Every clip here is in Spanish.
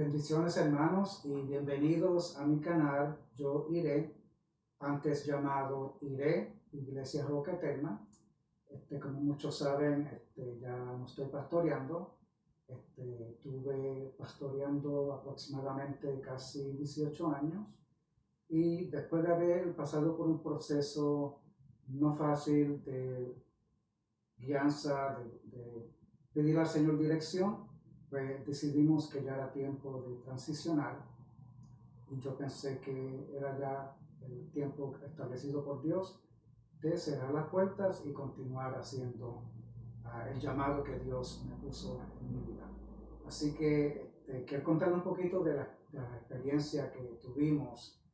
Bendiciones hermanos y bienvenidos a mi canal Yo Iré, antes llamado Iré, Iglesia Roca Eterna. Como muchos saben, ya no estoy pastoreando. Estuve pastoreando aproximadamente casi 18 años y después de haber pasado por un proceso no fácil de guianza, de pedir al Señor dirección, pues decidimos que ya era tiempo de transicionar y yo pensé que era ya el tiempo establecido por Dios de cerrar las puertas y continuar haciendo el llamado que Dios me puso en mi vida. Así que quiero contar un poquito de la experiencia que tuvimos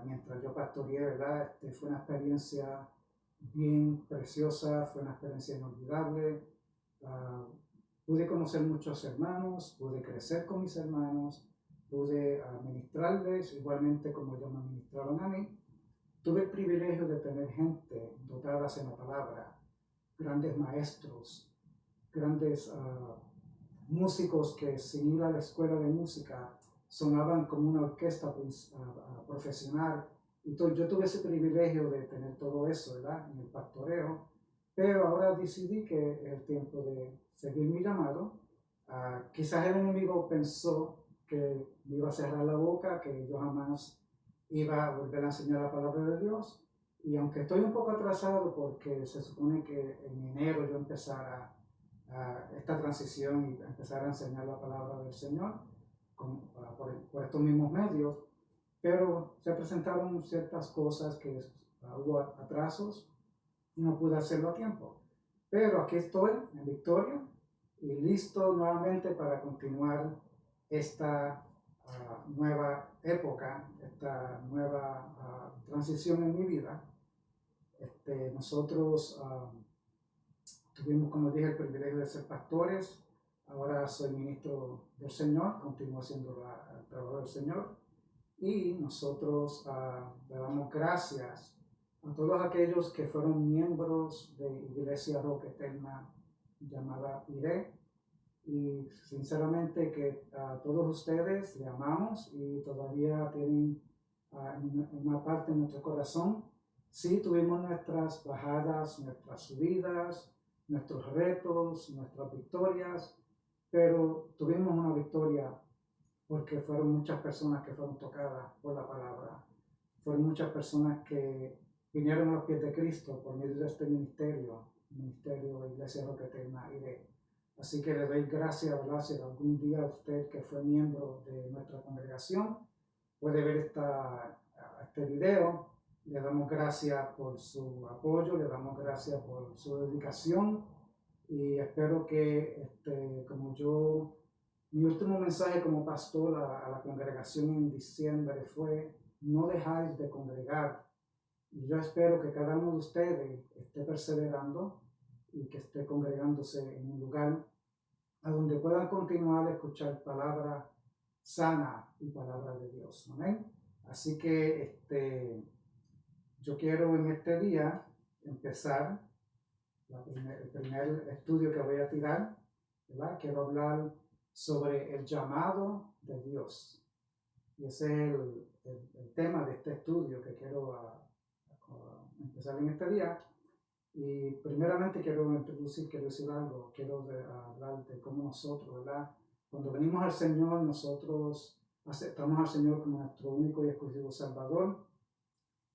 mientras yo pastoreé, ¿verdad? Fue una experiencia bien preciosa, fue una experiencia inolvidable. Pude conocer muchos hermanos, pude crecer con mis hermanos, pude ministrarles igualmente como ellos me ministraron a mí. Tuve el privilegio de tener gente dotada en la palabra, grandes maestros, grandes músicos que sin ir a la escuela de música sonaban como una orquesta profesional. Entonces yo tuve ese privilegio de tener todo eso, ¿verdad?, en el pastoreo, pero ahora decidí que es el tiempo de seguir mi llamado. Quizás el enemigo pensó que me iba a cerrar la boca, que yo jamás iba a volver a enseñar la palabra de Dios, y aunque estoy un poco atrasado porque se supone que en enero yo empezara esta transición y empezar a enseñar la palabra del Señor por estos mismos medios, pero se presentaron ciertas cosas que hubo atrasos y no pude hacerlo a tiempo. Pero aquí estoy en victoria y listo nuevamente para continuar esta nueva época, esta nueva transición en mi vida. Nosotros tuvimos, como dije, el privilegio de ser pastores. Ahora soy ministro del Señor, continúo haciendo el trabajo del Señor. Y nosotros le damos gracias a todos aquellos que fueron miembros de Iglesia Roca Eterna llamada Iré. Y sinceramente que a todos ustedes le amamos y todavía tienen una parte en nuestro corazón. Sí, tuvimos nuestras bajadas, nuestras subidas, nuestros retos, nuestras victorias, pero tuvimos una victoria porque fueron muchas personas que fueron tocadas por la palabra. Fueron muchas personas que vinieron a los pies de Cristo por medio de este ministerio Iglesia Roca Eterna Iré. Así que le doy gracias, ¿verdad? Si algún día usted que fue miembro de nuestra congregación puede ver este video, le damos gracias por su apoyo, le damos gracias por su dedicación y espero que, como yo, mi último mensaje como pastor a la congregación en diciembre fue: no dejáis de congregar. Y yo espero que cada uno de ustedes esté perseverando y que esté congregándose en un lugar a donde puedan continuar a escuchar palabra sana y palabra de Dios. Amén. Así que yo quiero en este día empezar el primer estudio que voy a tirar, ¿verdad? Quiero hablar sobre el llamado de Dios. Y ese es el tema de este estudio que quiero empezar en este día. Y primeramente quiero decir algo, quiero hablar de cómo nosotros, ¿verdad? Cuando venimos al Señor, nosotros aceptamos al Señor como nuestro único y exclusivo Salvador,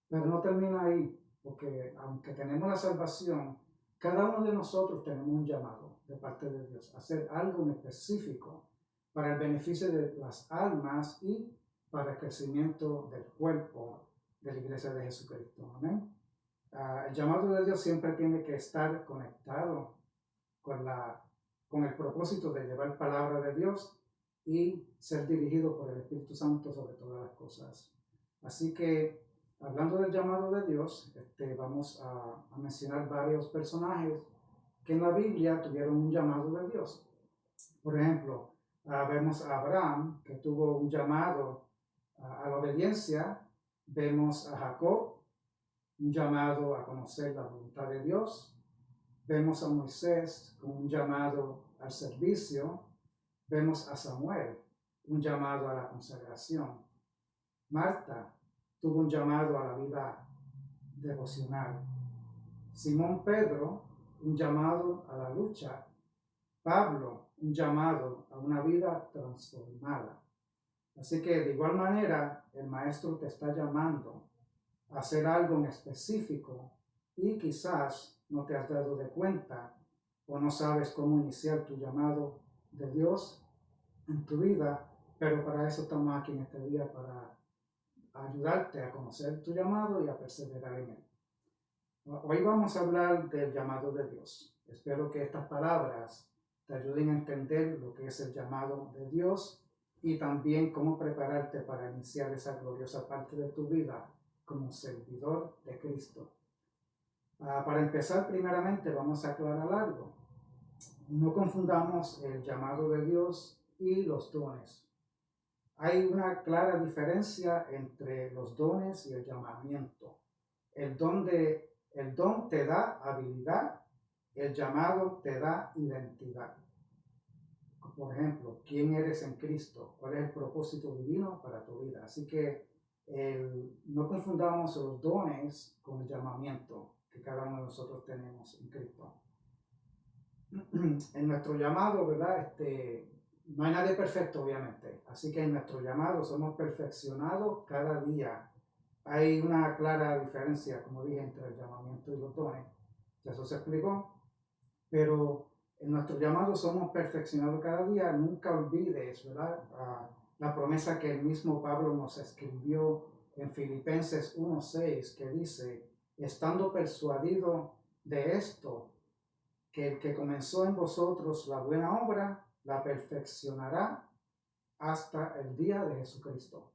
pero no termina ahí, porque aunque tenemos la salvación, cada uno de nosotros tenemos un llamado de parte de Dios, a hacer algo en específico para el beneficio de las almas y para el crecimiento del cuerpo de la Iglesia de Jesucristo. Amén. El llamado de Dios siempre tiene que estar conectado con el propósito de llevar palabra de Dios y ser dirigido por el Espíritu Santo sobre todas las cosas. Así que, hablando del llamado de Dios, vamos a mencionar varios personajes que en la Biblia tuvieron un llamado de Dios. Por ejemplo, vemos a Abraham, que tuvo un llamado a la obediencia. Vemos a Jacob, un llamado a conocer la voluntad de Dios. Vemos a Moisés con un llamado al servicio. Vemos a Samuel un llamado a la consagración. Marta tuvo un llamado a la vida devocional. Simón Pedro, un llamado a la lucha. Pablo, un llamado a una vida transformada. Así que de igual manera, el Maestro te está llamando a hacer algo en específico y quizás no te has dado de cuenta o no sabes cómo iniciar tu llamado de Dios en tu vida, pero para eso estamos aquí en este día, para ayudarte a conocer tu llamado y a perseverar en él. Hoy vamos a hablar del llamado de Dios. Espero que estas palabras te ayuden a entender lo que es el llamado de Dios y también cómo prepararte para iniciar esa gloriosa parte de tu vida como servidor de Cristo. Para empezar, primeramente vamos a aclarar algo. No confundamos el llamado de Dios y los dones. Hay una clara diferencia entre los dones y el llamamiento. El don te da habilidad, el llamado te da identidad. Por ejemplo, ¿quién eres en Cristo? ¿Cuál es el propósito divino para tu vida? Así que no confundamos los dones con el llamamiento que cada uno de nosotros tenemos en Cristo. En nuestro llamado, ¿verdad? No hay nadie perfecto, obviamente. Así que en nuestro llamado somos perfeccionados cada día. Hay una clara diferencia, como dije, entre el llamamiento y los dones. Ya eso se explicó. Pero en nuestro llamado somos perfeccionados cada día. Nunca olvides, ¿verdad? La promesa que el mismo Pablo nos escribió en Filipenses 1:6, que dice, estando persuadido de esto, que el que comenzó en vosotros la buena obra, la perfeccionará hasta el día de Jesucristo.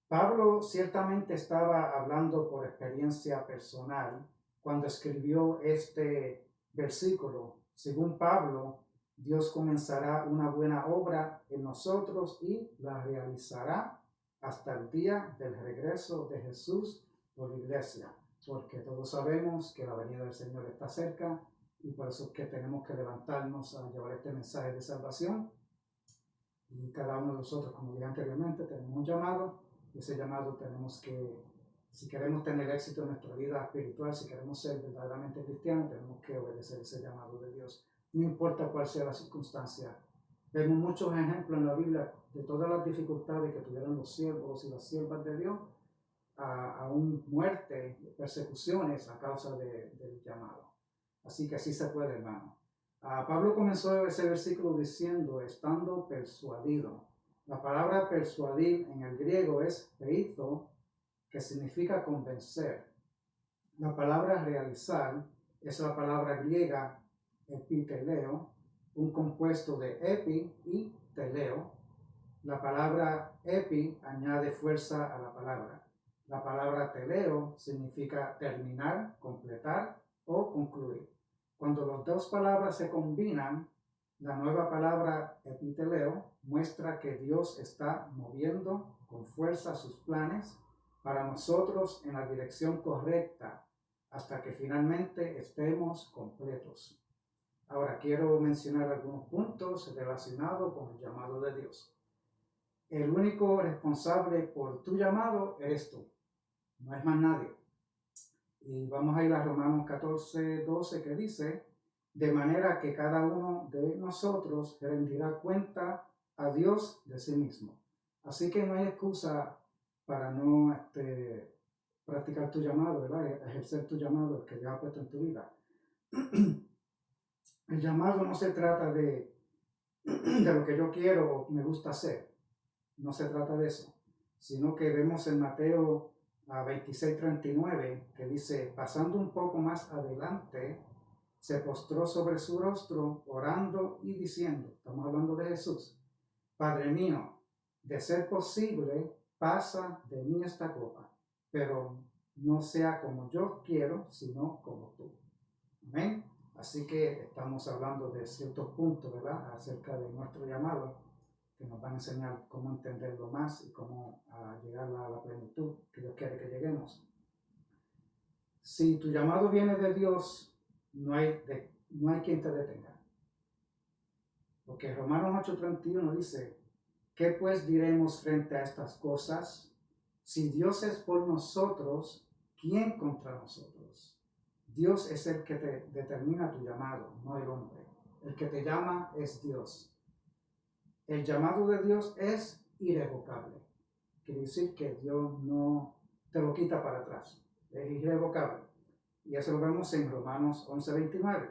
Pablo ciertamente estaba hablando por experiencia personal cuando escribió este versículo. Según Pablo, Dios comenzará una buena obra en nosotros y la realizará hasta el día del regreso de Jesús por la iglesia, porque todos sabemos que la venida del Señor está cerca y por eso es que tenemos que levantarnos a llevar este mensaje de salvación. Y cada uno de nosotros, como dije anteriormente, tenemos un llamado. Y ese llamado tenemos que, si queremos tener éxito en nuestra vida espiritual, si queremos ser verdaderamente cristianos, tenemos que obedecer ese llamado de Dios. No importa cuál sea la circunstancia. Vemos muchos ejemplos en la Biblia de todas las dificultades que tuvieron los siervos y las siervas de Dios, aún muerte, persecuciones a causa del llamado. Así que así se puede, hermano. Pablo comenzó ese versículo diciendo, estando persuadido. La palabra persuadir en el griego es peizo, que significa convencer. La palabra realizar es la palabra griega epiteleo, un compuesto de epi y teleo. La palabra epi añade fuerza a la palabra. La palabra teleo significa terminar, completar o concluir. Cuando las dos palabras se combinan, la nueva palabra epiteleo muestra que Dios está moviendo con fuerza sus planes para nosotros en la dirección correcta hasta que finalmente estemos completos. Ahora quiero mencionar algunos puntos relacionados con el llamado de Dios. El único responsable por tu llamado eres tú, no es más nadie. Y vamos a ir a Romanos 14:12 que dice, de manera que cada uno de nosotros rendirá cuenta a Dios de sí mismo. Así que no hay excusa para no practicar tu llamado, ¿verdad? Ejercer tu llamado que Dios ha puesto en tu vida. El llamado no se trata de lo que yo quiero o me gusta hacer. No se trata de eso. Sino que vemos en Mateo 26:39 que dice, pasando un poco más adelante, se postró sobre su rostro, orando y diciendo, estamos hablando de Jesús, Padre mío, de ser posible, pasa de mí esta copa, pero no sea como yo quiero, sino como tú. Amén. Así que estamos hablando de ciertos puntos, ¿verdad?, acerca de nuestro llamado, que nos van a enseñar cómo entenderlo más y cómo llegar a la plenitud que Dios quiere que lleguemos. Si tu llamado viene de Dios, no hay quien te detenga. Porque Romanos 8:31 dice, ¿Qué pues diremos frente a estas cosas? Si Dios es por nosotros, ¿quién contra nosotros? Dios es el que te determina tu llamado, no el hombre. El que te llama es Dios. El llamado de Dios es irrevocable. Quiere decir que Dios no te lo quita para atrás. Es irrevocable. Y eso lo vemos en Romanos 11:29.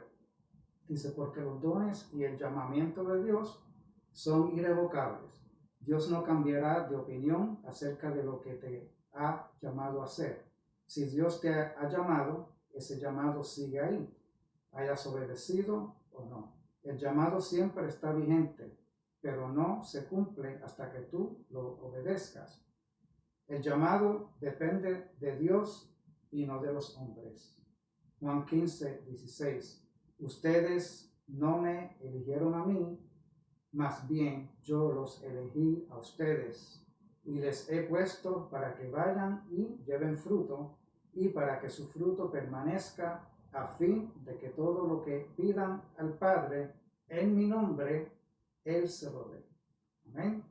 Dice, porque los dones y el llamamiento de Dios son irrevocables. Dios no cambiará de opinión acerca de lo que te ha llamado a hacer. Si Dios te ha llamado, ese llamado sigue ahí, hayas obedecido o no. El llamado siempre está vigente, pero no se cumple hasta que tú lo obedezcas. El llamado depende de Dios y no de los hombres. Juan 15:16. Ustedes no me eligieron a mí, más bien yo los elegí a ustedes y les he puesto para que vayan y lleven fruto y para que su fruto permanezca, a fin de que todo lo que pidan al Padre en mi nombre, Él se lo dé. Amén.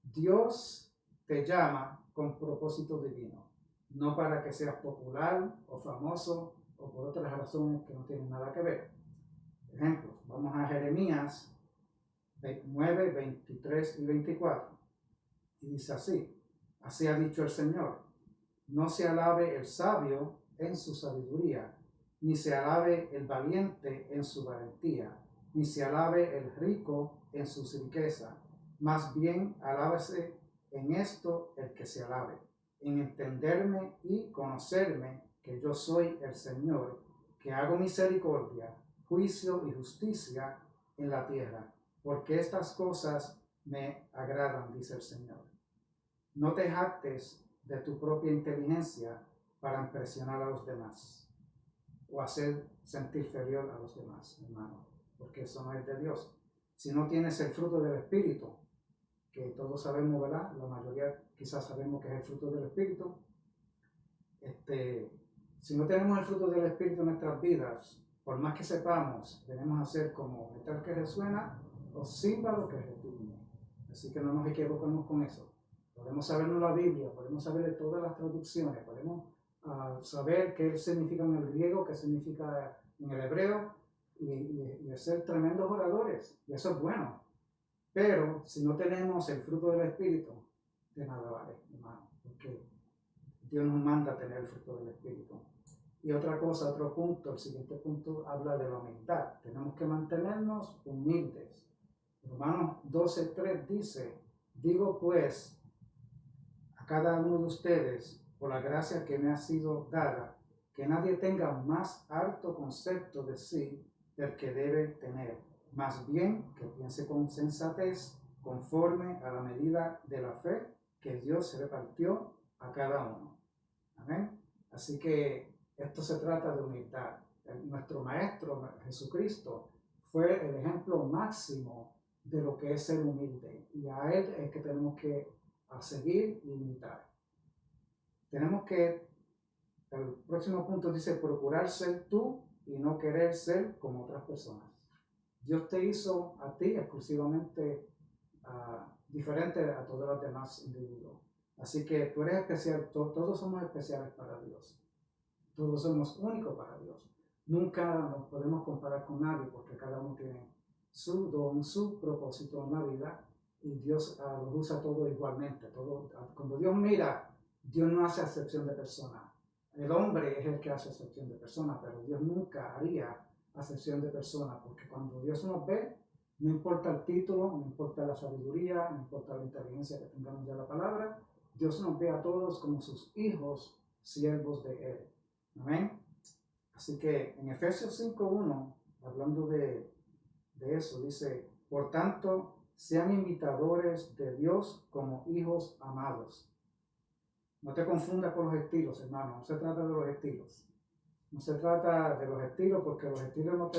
Dios te llama con propósito divino, no para que seas popular o famoso o por otras razones que no tienen nada que ver. Ejemplos, vamos a Jeremías 9, 23 y 24. Y dice así ha dicho el Señor, no se alabe el sabio en su sabiduría, ni se alabe el valiente en su valentía, ni se alabe el rico en su riqueza, más bien alábese en esto el que se alabe, en entenderme y conocerme que yo soy el Señor, que hago misericordia, juicio y justicia en la tierra, porque estas cosas me agradan, dice el Señor. No te jactes de tu propia inteligencia para impresionar a los demás o hacer sentir inferior a los demás, hermano, porque eso no es de Dios. Si no tienes el fruto del Espíritu, que todos sabemos, ¿verdad? La mayoría quizás sabemos que es el fruto del Espíritu. Si no tenemos el fruto del Espíritu en nuestras vidas, por más que sepamos, debemos hacer como metal que resuena o címbalo que retiñe. Así que no nos equivoquemos con eso. Podemos sabernos la Biblia, podemos saber de todas las traducciones, podemos saber qué significa en el griego, qué significa en el hebreo, y ser tremendos oradores, y eso es bueno. Pero si no tenemos el fruto del Espíritu, de nada vale, hermano, porque Dios nos manda a tener el fruto del Espíritu. Y otra cosa, otro punto, el siguiente punto habla de la humildad. Tenemos que mantenernos humildes. Romanos 12:3 dice, digo pues a cada uno de ustedes, por la gracia que me ha sido dada, que nadie tenga más alto concepto de sí del que debe tener, más bien que piense con sensatez, conforme a la medida de la fe que Dios repartió a cada uno. Amén. Así que esto se trata de humildad. Nuestro Maestro Jesucristo fue el ejemplo máximo de lo que es ser humilde, y a Él es que tenemos que seguir y imitar. Tenemos que, el próximo punto dice, procurar ser tú y no querer ser como otras personas. Dios te hizo a ti exclusivamente diferente a todos los demás individuos. Así que tú eres especial, todos somos especiales para Dios. Todos somos únicos para Dios. Nunca nos podemos comparar con nadie porque cada uno tiene su don, su propósito en la vida, y Dios los usa todos igualmente. Cuando Dios mira, Dios no hace acepción de personas. El hombre es el que hace acepción de personas, pero Dios nunca haría acepción de personas, porque cuando Dios nos ve, no importa el título, no importa la sabiduría, no importa la inteligencia que tengamos de la palabra, Dios nos ve a todos como sus hijos, siervos de Él. Amén. Así que en Efesios 5:1, hablando de eso, dice, por tanto, sean imitadores de Dios como hijos amados. No te confundas con los estilos, hermano. No se trata de los estilos. No se trata de los estilos, porque los estilos no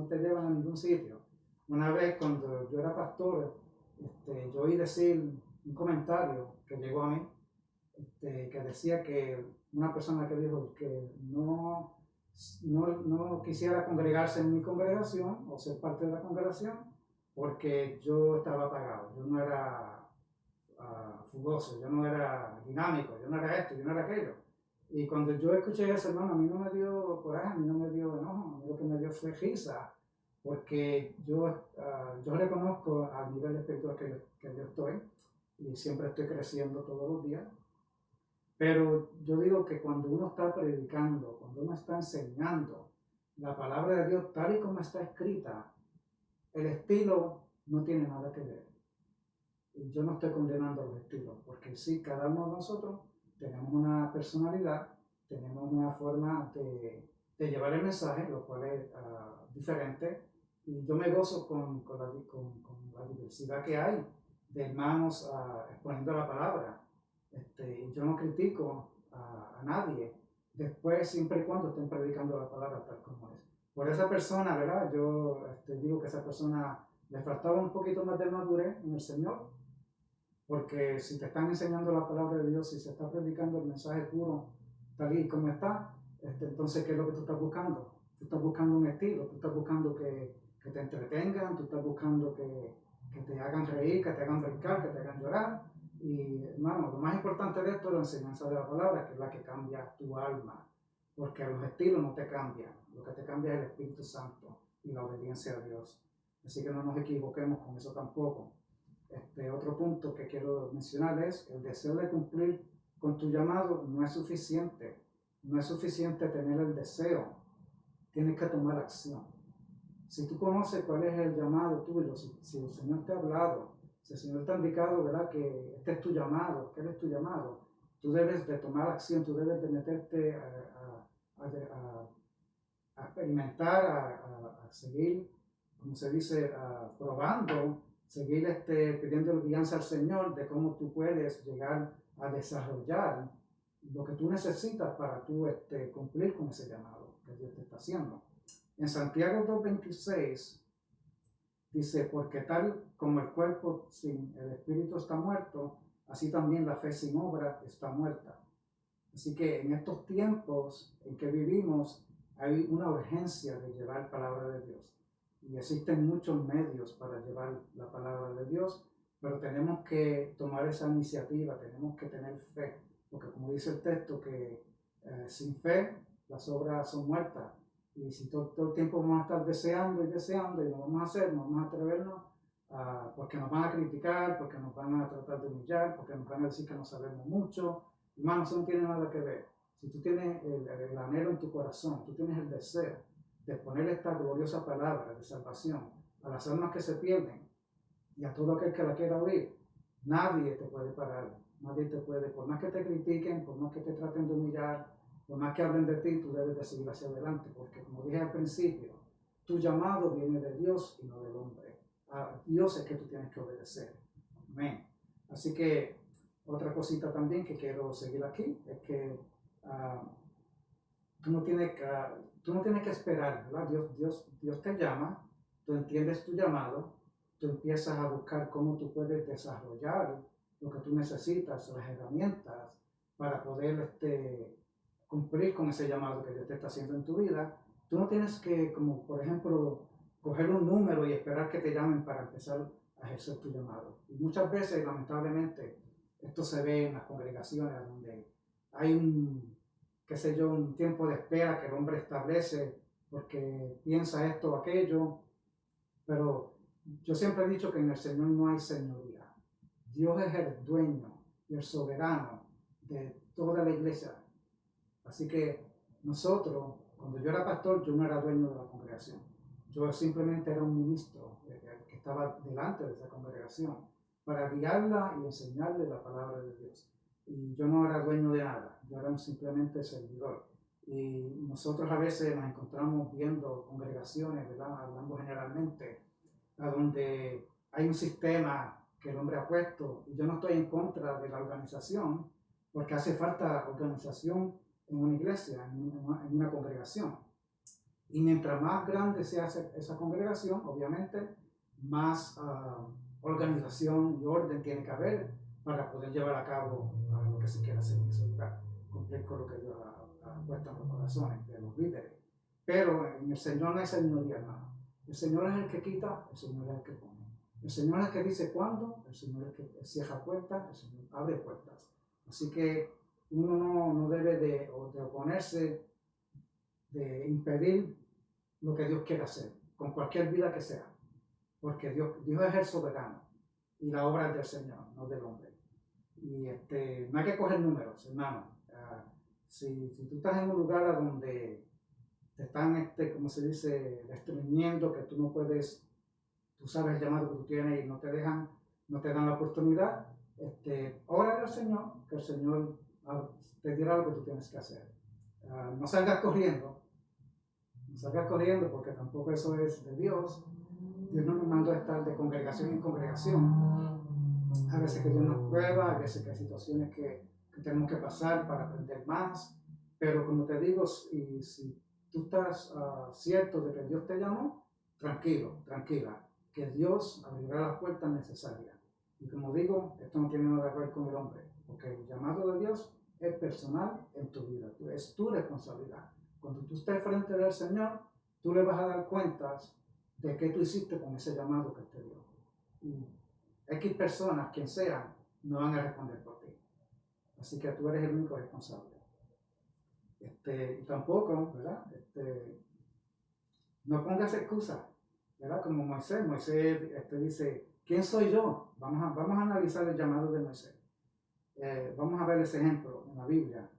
te llevan a ningún sitio. Una vez cuando yo era pastor, yo oí decir un comentario que llegó a mí, que decía que una persona que dijo que no quisiera congregarse en mi congregación o ser parte de la congregación porque yo estaba apagado, yo no era fugoso, yo no era dinámico, yo no era esto, yo no era aquello. Y cuando yo escuché eso, hermano, a mí no me dio coraje, a mí no me dio enojo, a mí lo que me dio fue risa, porque yo reconozco al nivel espiritual que yo estoy, y siempre estoy creciendo todos los días. Pero yo digo que cuando uno está predicando, cuando uno está enseñando la palabra de Dios tal y como está escrita, el estilo no tiene nada que ver. Y yo no estoy condenando los estilos, porque sí, cada uno de nosotros tenemos una personalidad, tenemos una forma de llevar el mensaje, lo cual es diferente. Y yo me gozo con la diversidad que hay de hermanos exponiendo la palabra. Y yo no critico a nadie, después, siempre y cuando estén predicando la palabra tal como es. Por esa persona, ¿verdad? Yo digo que esa persona le faltaba un poquito más de madurez en el Señor, porque si te están enseñando la palabra de Dios, si se está predicando el mensaje puro, tal y como está, entonces, ¿qué es lo que tú estás buscando? Tú estás buscando un estilo, tú estás buscando que te entretengan, tú estás buscando que te hagan reír, que te hagan brincar, que te hagan llorar. Y hermano, lo más importante de esto es la enseñanza de la palabra, que es la que cambia tu alma, porque los estilos no te cambian, lo que te cambia es el Espíritu Santo y la obediencia a Dios. Así que no nos equivoquemos con eso tampoco. Otro punto que quiero mencionar es el deseo de cumplir con tu llamado no es suficiente. No es suficiente tener el deseo, tienes que tomar acción. Si tú conoces cuál es el llamado tuyo, si el Señor te ha hablado, si el Señor te ha indicado, ¿verdad?, que este es tu llamado, que Él es tu llamado, tú debes de tomar acción, tú debes de meterte a experimentar, a seguir, como se dice, probando, seguir pidiendo guianza al Señor de cómo tú puedes llegar a desarrollar lo que tú necesitas para tú cumplir con ese llamado que Dios te está haciendo. En Santiago 2:26 dice, porque tal como el cuerpo sin el espíritu está muerto, así también la fe sin obra está muerta. Así que en estos tiempos en que vivimos hay una urgencia de llevar palabra de Dios. Y existen muchos medios para llevar la palabra de Dios, pero tenemos que tomar esa iniciativa, tenemos que tener fe, porque como dice el texto, que sin fe las obras son muertas. Y si todo el tiempo vamos a estar deseando y deseando y no vamos a hacer, no vamos a atrevernos, porque nos van a criticar, porque nos van a tratar de humillar, porque nos van a decir que no sabemos mucho. Hermano, eso no tiene nada que ver. Si tú tienes el anhelo en tu corazón, tú tienes el deseo de poner esta gloriosa palabra de salvación a las almas que se pierden y a todo aquel que la quiera oír, nadie te puede parar, nadie te puede, por más que te critiquen, por más que te traten de humillar, por más que hablen de ti, tú debes de seguir hacia adelante, porque como dije al principio, tu llamado viene de Dios y no del hombre. A Dios es que tú tienes que obedecer. Amén. Así que otra cosita también que quiero seguir aquí es que tú no tienes que esperar, ¿verdad? Dios te llama, tú entiendes tu llamado, tú empiezas a buscar cómo tú puedes desarrollar lo que tú necesitas, las herramientas para poder cumplir con ese llamado que Dios te está haciendo en tu vida. Tú no tienes que, como por ejemplo, coger un número y esperar que te llamen para empezar a ejercer tu llamado. Y muchas veces, lamentablemente, esto se ve en las congregaciones donde hay un tiempo de espera que el hombre establece porque piensa esto o aquello, pero yo siempre he dicho que en el Señor no hay señoría. Dios es el dueño y el soberano de toda la iglesia. Así que nosotros, cuando yo era pastor, yo no era dueño de la congregación. Yo simplemente era un ministro que estaba delante de esa congregación para guiarla y enseñarle la palabra de Dios. Y yo no era dueño de nada, yo era simplemente servidor. Y nosotros a veces nos encontramos viendo congregaciones, ¿verdad?, hablando generalmente, a donde hay un sistema que el hombre ha puesto, y yo no estoy en contra de la organización, porque hace falta organización en una iglesia, en una congregación. Y mientras más grande sea esa congregación, obviamente, más organización y orden tiene que haber para poder llevar a cabo lo que se quiera hacer en ese lugar, cumplir con lo que Dios ha puesto en los corazones de los líderes. Pero en el Señor no hay señoría, hermano. El Señor es el que quita, el Señor es el que pone. El Señor es el que dice cuándo, el Señor es el que cierra puertas, el Señor abre puertas. Así que uno no debe de oponerse, de impedir lo que Dios quiere hacer, con cualquier vida que sea, porque Dios es el soberano y la obra es del Señor, no del hombre. Y no hay que coger números, hermano. Si tú estás en un lugar donde te están, como se dice, restringiendo, que tú no puedes, tú sabes el llamado que tú tienes y no te dan la oportunidad, órale al Señor, que el Señor te dirá lo que tú tienes que hacer. No salgas corriendo porque tampoco eso es de Dios. Dios no nos mandó a estar de congregación en congregación. A veces que Dios nos prueba, a veces que hay situaciones que tenemos que pasar para aprender más, pero como te digo, si tú estás cierto de que Dios te llamó, tranquilo, tranquila, que Dios abrirá las puertas necesarias. Y como digo, esto no tiene nada que ver con el hombre, porque el llamado de Dios es personal en tu vida, es tu responsabilidad. Cuando tú estés frente del Señor, tú le vas a dar cuentas de qué tú hiciste con ese llamado que te dio. Y X personas, quien sean, no van a responder por ti. Así que tú eres el único responsable. Y tampoco, ¿verdad? No pongas excusas, ¿verdad? Como Moisés dice, ¿quién soy yo? Vamos a analizar el llamado de Moisés. Vamos a ver ese ejemplo en la Biblia.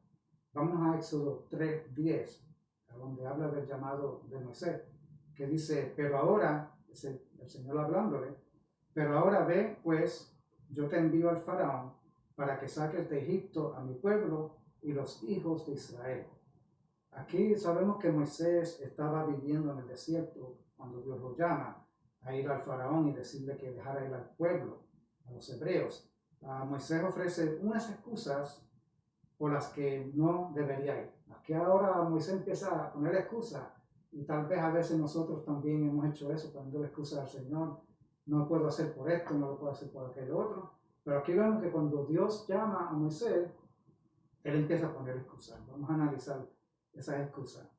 Vamos a Éxodo 3:10, donde habla del llamado de Moisés, que dice, pero ahora, es el Señor hablándole, pero ahora ve, pues, yo te envío al faraón para que saques de Egipto a mi pueblo y los hijos de Israel. Aquí sabemos que Moisés estaba viviendo en el desierto cuando Dios lo llama a ir al faraón y decirle que dejara ir al pueblo, a los hebreos. Moisés ofrece unas excusas por las que no debería ir. Aquí ahora Moisés empieza a poner excusas y tal vez a veces nosotros también hemos hecho eso, poniendo excusas al Señor. No puedo hacer por esto, no lo puedo hacer por aquello otro. Pero aquí vemos que cuando Dios llama a Moisés, él empieza a poner excusas. Vamos a analizar esas excusas.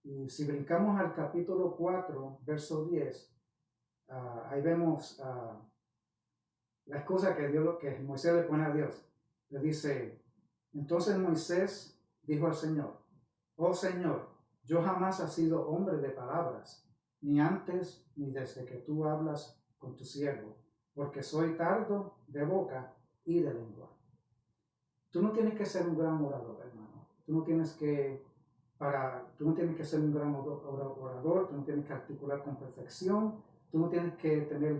Y si brincamos al capítulo 4, verso 10, ahí vemos la excusa que Moisés le pone a Dios. Le dice, entonces Moisés dijo al Señor, oh Señor, yo jamás he sido hombre de palabras, ni antes ni desde que tú hablas con tu siervo, porque soy tardo de boca y de lengua. Tú no tienes que ser un gran orador, hermano. Tú no tienes que ser un gran orador, tú no tienes que articular con perfección, tú no tienes que tener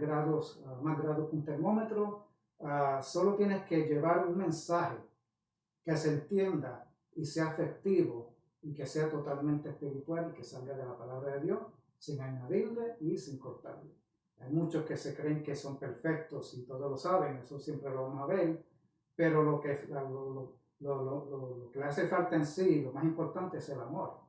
más grados que un termómetro, solo tienes que llevar un mensaje que se entienda y sea efectivo y que sea totalmente espiritual y que salga de la palabra de Dios sin añadirle y sin cortarle. Hay muchos que se creen que son perfectos y todos lo saben, eso siempre lo vamos a ver, pero lo que le hace falta en sí, lo más importante es el amor.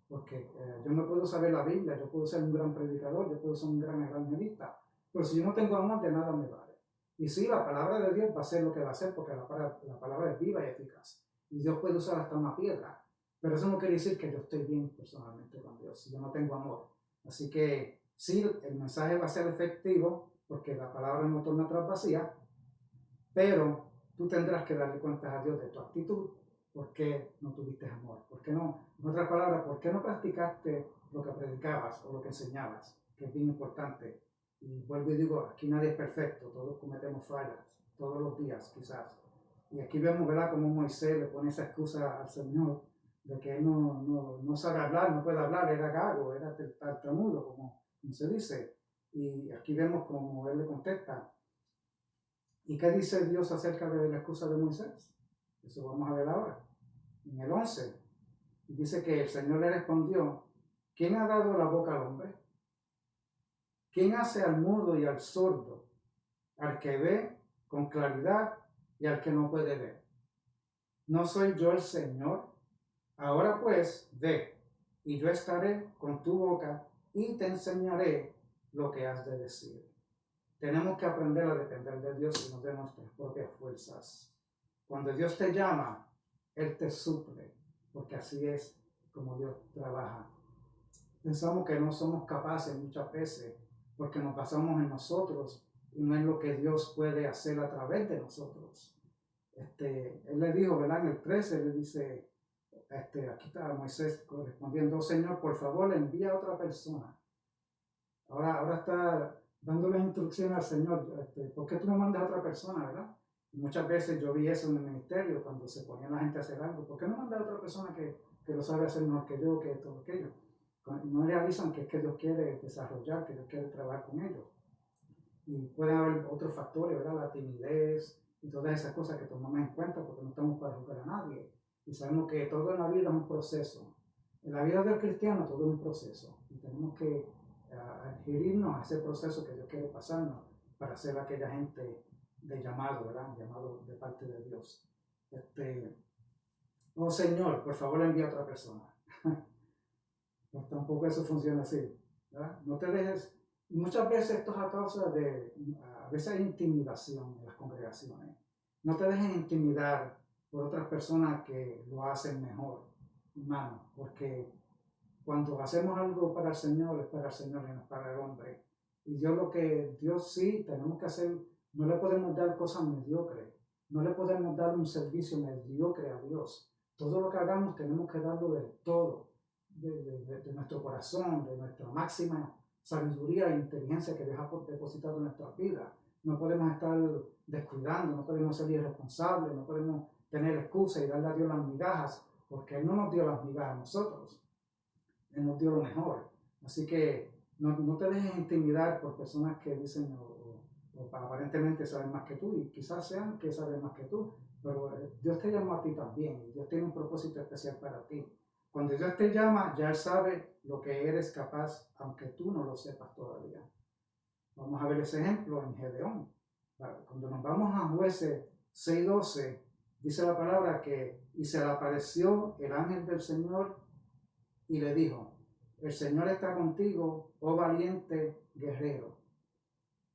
Porque yo no puedo saber la Biblia, yo puedo ser un gran predicador, yo puedo ser un gran evangelista, pero si yo no tengo amor, de nada me vale. Y sí, la palabra de Dios va a ser lo que va a hacer, porque la palabra es viva y eficaz. Y Dios puede usar hasta una piedra. Pero eso no quiere decir que yo estoy bien personalmente con Dios, si yo no tengo amor. Así que sí, el mensaje va a ser efectivo, porque la palabra no torna atrás vacía, pero tú tendrás que darle cuentas a Dios de tu actitud. ¿Por qué no tuviste amor? ¿Por qué no? En otras palabras, ¿por qué no practicaste lo que predicabas o lo que enseñabas? Que es bien importante. Y vuelvo y digo, aquí nadie es perfecto, todos cometemos fallas, todos los días quizás. Y aquí vemos, ¿verdad?, como Moisés le pone esa excusa al Señor de que él no sabe hablar, no puede hablar, era gago, era tartamudo, como se dice. Y aquí vemos como él le contesta. ¿Y qué dice Dios acerca de la excusa de Moisés? Eso vamos a ver ahora. En el 11, dice que el Señor le respondió, ¿quién ha dado la boca al hombre? ¿Quién hace al mudo y al sordo, al que ve con claridad y al que no puede ver? ¿No soy yo el Señor? Ahora pues, ve, y yo estaré con tu boca y te enseñaré lo que has de decir. Tenemos que aprender a depender de Dios y no de nuestras propias fuerzas. Cuando Dios te llama, Él te suple, porque así es como Dios trabaja. Pensamos que no somos capaces muchas veces porque nos basamos en nosotros y no es lo que Dios puede hacer a través de nosotros. Él le dijo, ¿verdad? En el 13 le dice, aquí está Moisés respondiendo: Señor, por favor, envía a otra persona. Ahora está dándole instrucción al Señor: ¿por qué tú no mandas a otra persona, verdad? Y muchas veces yo vi eso en el ministerio, cuando se ponía la gente a hacer algo: ¿por qué no mandas a otra persona que lo sabe hacer mejor que yo, que todo aquello? No realizan que es que Dios quiere desarrollar, que Dios quiere trabajar con ellos. Y pueden haber otros factores, ¿verdad? La timidez y todas esas cosas que tomamos en cuenta, porque no estamos para juzgar a nadie. Y sabemos que todo en la vida es un proceso. En la vida del cristiano todo es un proceso. Y tenemos que adherirnos a ese proceso que Dios quiere pasarnos para ser aquella gente de llamado, ¿verdad? Llamado de parte de Dios. Oh Señor, por favor envía a otra persona. Pues tampoco eso funciona así, ¿verdad? No te dejes. Muchas veces esto es a causa de, a veces hay intimidación en las congregaciones. No te dejes intimidar por otras personas que lo hacen mejor, hermano, porque cuando hacemos algo para el Señor, es para el Señor y no es para el hombre. Y Dios sí tenemos que hacer, no le podemos dar cosas mediocres, no le podemos dar un servicio mediocre a Dios. Todo lo que hagamos tenemos que darlo del todo, de nuestro corazón, de nuestra máxima sabiduría e inteligencia que Dios ha depositado en nuestra vida. No podemos estar descuidando, no podemos ser irresponsables, no podemos tener excusas y darle a Dios las migajas, porque Él no nos dio las migajas a nosotros. Él nos dio lo mejor. Así que no te dejes intimidar por personas que dicen o aparentemente saben más que tú, y quizás sean que saben más que tú, pero Dios te llamó a ti también, y Dios tiene un propósito especial para ti. Cuando Dios te llama, ya Él sabe lo que eres capaz, aunque tú no lo sepas todavía. Vamos a ver ese ejemplo en Gedeón. Cuando nos vamos a Jueces 6:12, dice la palabra que y se le apareció el ángel del Señor y le dijo: el Señor está contigo, oh valiente guerrero.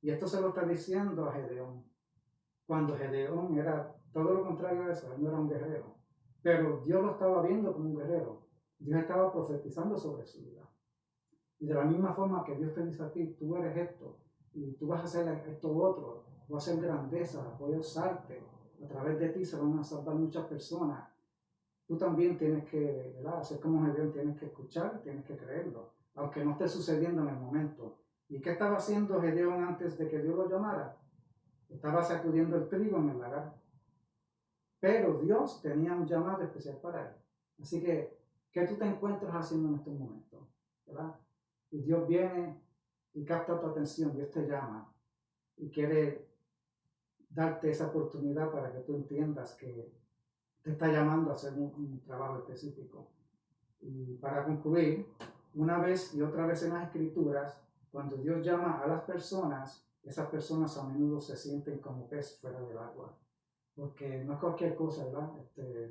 Y esto se lo está diciendo a Gedeón, cuando Gedeón era todo lo contrario a eso. Él no era un guerrero, pero Dios lo estaba viendo como un guerrero. Dios estaba profetizando sobre su vida. Y de la misma forma que Dios te dice a ti: tú eres esto, y tú vas a hacer esto u otro, voy a hacer grandeza, voy a usarte, a través de ti se van a salvar muchas personas. Tú también tienes que, ¿verdad?, hacer como Gedeón, tienes que escuchar, tienes que creerlo, aunque no esté sucediendo en el momento. ¿Y qué estaba haciendo Gedeón antes de que Dios lo llamara? Estaba sacudiendo el trigo en el lagar. Pero Dios tenía un llamado especial para él. Así que, ¿qué tú te encuentras haciendo en estos momentos? ¿Verdad? Y Dios viene y capta tu atención, Dios te llama y quiere darte esa oportunidad para que tú entiendas que te está llamando a hacer un trabajo específico. Y para concluir, una vez y otra vez en las Escrituras, cuando Dios llama a las personas, esas personas a menudo se sienten como pez fuera del agua. Porque no es cualquier cosa, ¿verdad?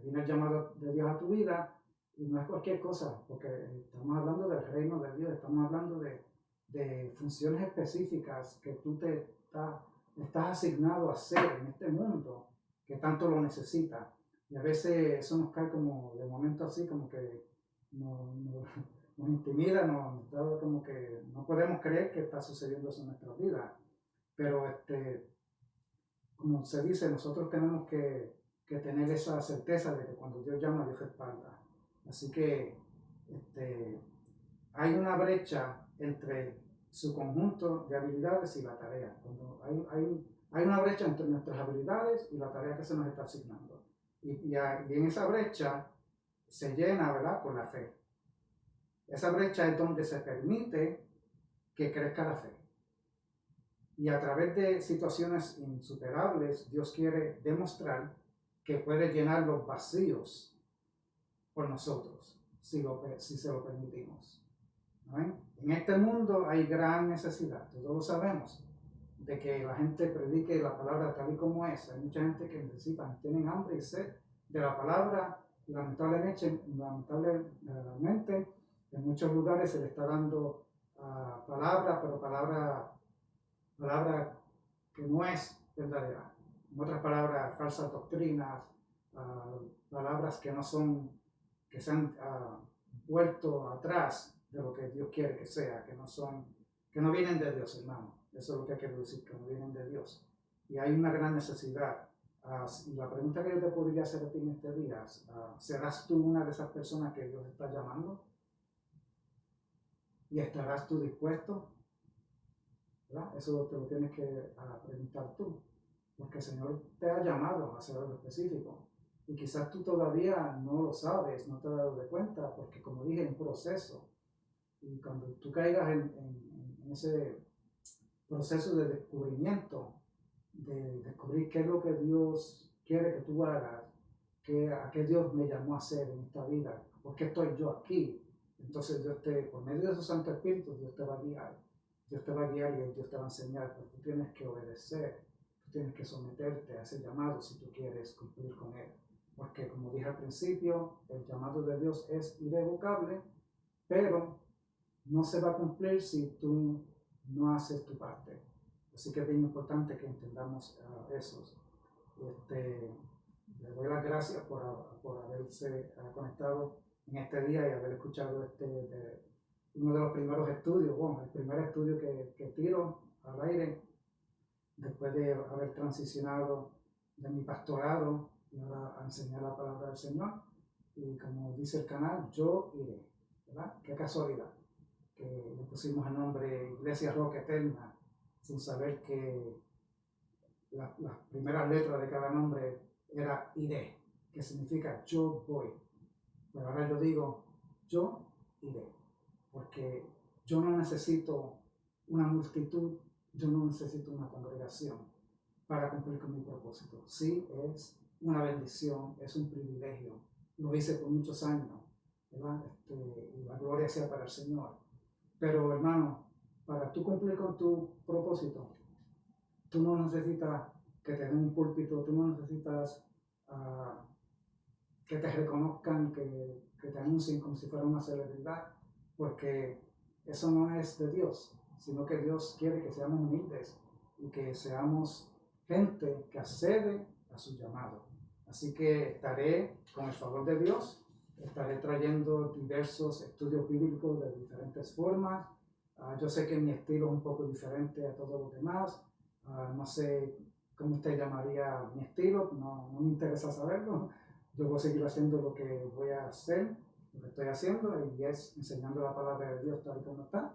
Viene el llamado de Dios a tu vida y no es cualquier cosa, porque estamos hablando del reino de Dios, estamos hablando de funciones específicas que tú estás asignado a hacer en este mundo que tanto lo necesita. Y a veces eso nos cae como de momento así, como que nos intimida, como que no podemos creer que está sucediendo eso en nuestra vida. Pero como se dice, nosotros tenemos que tener esa certeza de que cuando Dios llama, Dios respalda. Así que hay una brecha entre su conjunto de habilidades y la tarea. Cuando hay una brecha entre nuestras habilidades y la tarea que se nos está asignando. Y en esa brecha se llena, ¿verdad?, con la fe. Esa brecha es donde se permite que crezca la fe. Y a través de situaciones insuperables, Dios quiere demostrar que puede llenar los vacíos por nosotros, si se lo permitimos. ¿No? En este mundo hay gran necesidad, todos lo sabemos, de que la gente predique la palabra tal y como es. Hay mucha gente que necesita, tienen hambre y sed de la palabra, y lamentablemente en muchos lugares se le está dando palabra, pero palabra que no es verdadera. En otras palabras, falsas doctrinas, palabras que no son, que se han vuelto atrás de lo que Dios quiere que sea, que no vienen de Dios, hermano. Eso es lo que quiero decir, que no vienen de Dios. Y hay una gran necesidad. Y la pregunta que yo te podría hacer a ti en este día, ¿serás tú una de esas personas que Dios está llamando? ¿Y estarás tú dispuesto? ¿Verdad? Eso te lo tienes que preguntar tú, porque el Señor te ha llamado a hacer algo específico. Y quizás tú todavía no lo sabes, no te has dado de cuenta, porque como dije, es un proceso. Y cuando tú caigas en ese proceso de descubrimiento, de descubrir qué es lo que Dios quiere que tú hagas, a qué Dios me llamó a hacer en esta vida, por qué estoy yo aquí, entonces Dios por medio de su Santo Espíritu, Dios te va a guiar. Dios te va a guiar y Dios te va a enseñar, pero tú tienes que obedecer, tú tienes que someterte a ese llamado si tú quieres cumplir con él. Porque como dije al principio, el llamado de Dios es irrevocable, pero no se va a cumplir si tú no haces tu parte. Así que es bien importante que entendamos eso. Le doy las gracias por haberse conectado en este día y haber escuchado uno de los primeros estudios, el primer estudio que tiro al aire después de haber transicionado de mi pastorado y ahora a enseñar la palabra del Señor. Y como dice el canal, yo iré, ¿verdad? Qué casualidad que le pusimos el nombre Iglesia Roca Eterna sin saber que las primeras letras de cada nombre era iré, que significa yo voy. Pero ahora yo digo, yo iré, porque yo no necesito una multitud, yo no necesito una congregación para cumplir con mi propósito. Sí, es una bendición, es un privilegio. Lo hice por muchos años, ¿verdad? Y la gloria sea para el Señor. Pero hermano, para tú cumplir con tu propósito, tú no necesitas que te den un púlpito, tú no necesitas que te reconozcan, que te anuncien como si fuera una celebridad, porque eso no es de Dios, sino que Dios quiere que seamos humildes y que seamos gente que accede a su llamado. Así que estaré, con el favor de Dios, estaré trayendo diversos estudios bíblicos de diferentes formas. Yo sé que mi estilo es un poco diferente a todos los demás. No sé cómo usted llamaría mi estilo, no me interesa saberlo. Yo voy a seguir haciendo lo que voy a hacer, lo que estoy haciendo, y es enseñando la palabra de Dios tal y como está.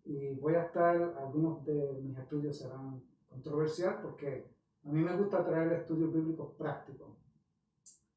Y voy a algunos de mis estudios serán controversiales porque a mí me gusta traer estudios bíblicos prácticos,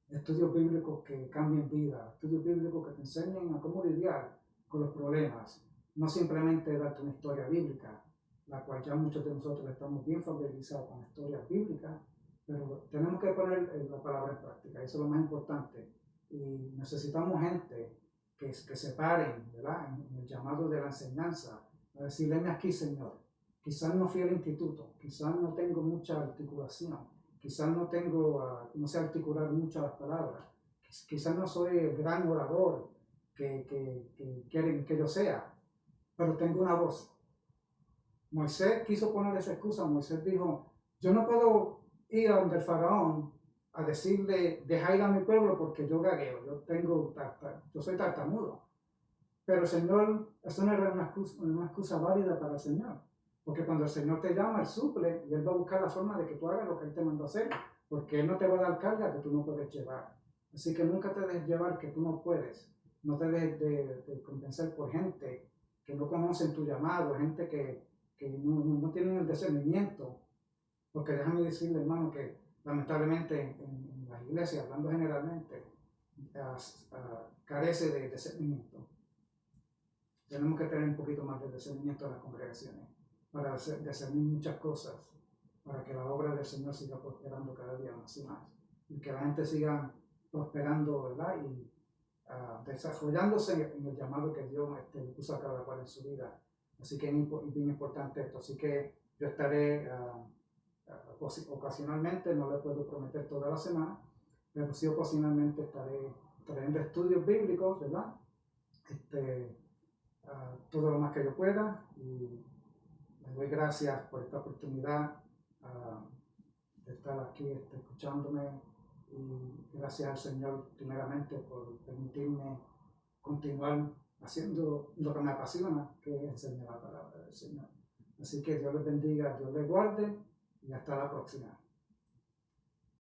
estudios bíblicos que cambien vida, estudios bíblicos que te enseñen a cómo lidiar con los problemas, no simplemente darte una historia bíblica, la cual ya muchos de nosotros estamos bien familiarizados con historias bíblicas, pero tenemos que poner la palabra en práctica, eso es lo más importante. Y necesitamos gente que se paren, ¿verdad?, en el llamado de la enseñanza, a decir, léeme aquí, Señor. Quizás no fui al instituto, quizás no tengo mucha articulación, quizás no sé articular muchas palabras, quizás no soy el gran orador que quieren que yo sea, pero tengo una voz. Moisés quiso poner esa excusa. Moisés dijo, yo no puedo ir a donde el faraón a decirle, deja ir a mi pueblo porque yo gagueo, yo soy tartamudo. Pero el Señor, eso no era una excusa válida para el Señor. Porque cuando el Señor te llama, Él suple y Él va a buscar la forma de que tú hagas lo que Él te mandó a hacer, porque Él no te va a dar carga que tú no puedes llevar. Así que nunca te dejes llevar que tú no puedes. No te dejes de convencer por gente que no conocen tu llamado, gente que no tienen el discernimiento. Porque déjame decirle, hermano, que lamentablemente en las iglesias, hablando generalmente, carece de discernimiento. Tenemos que tener un poquito más de discernimiento en las congregaciones para discernir muchas cosas, para que la obra del Señor siga prosperando cada día más y más, y que la gente siga prosperando, ¿verdad?, y desarrollándose en el llamado que Dios puso a cada cual en su vida. Así que es bien importante esto. Así que yo estaré ocasionalmente, no le puedo prometer toda la semana, pero sí ocasionalmente estaré trayendo estudios bíblicos, ¿verdad?, todo lo más que yo pueda, y les doy gracias por esta oportunidad de estar aquí escuchándome, y gracias al Señor primeramente por permitirme continuar haciendo lo que me apasiona, que es enseñar la palabra del Señor. Así que Dios les bendiga, Dios les guarde y hasta la próxima.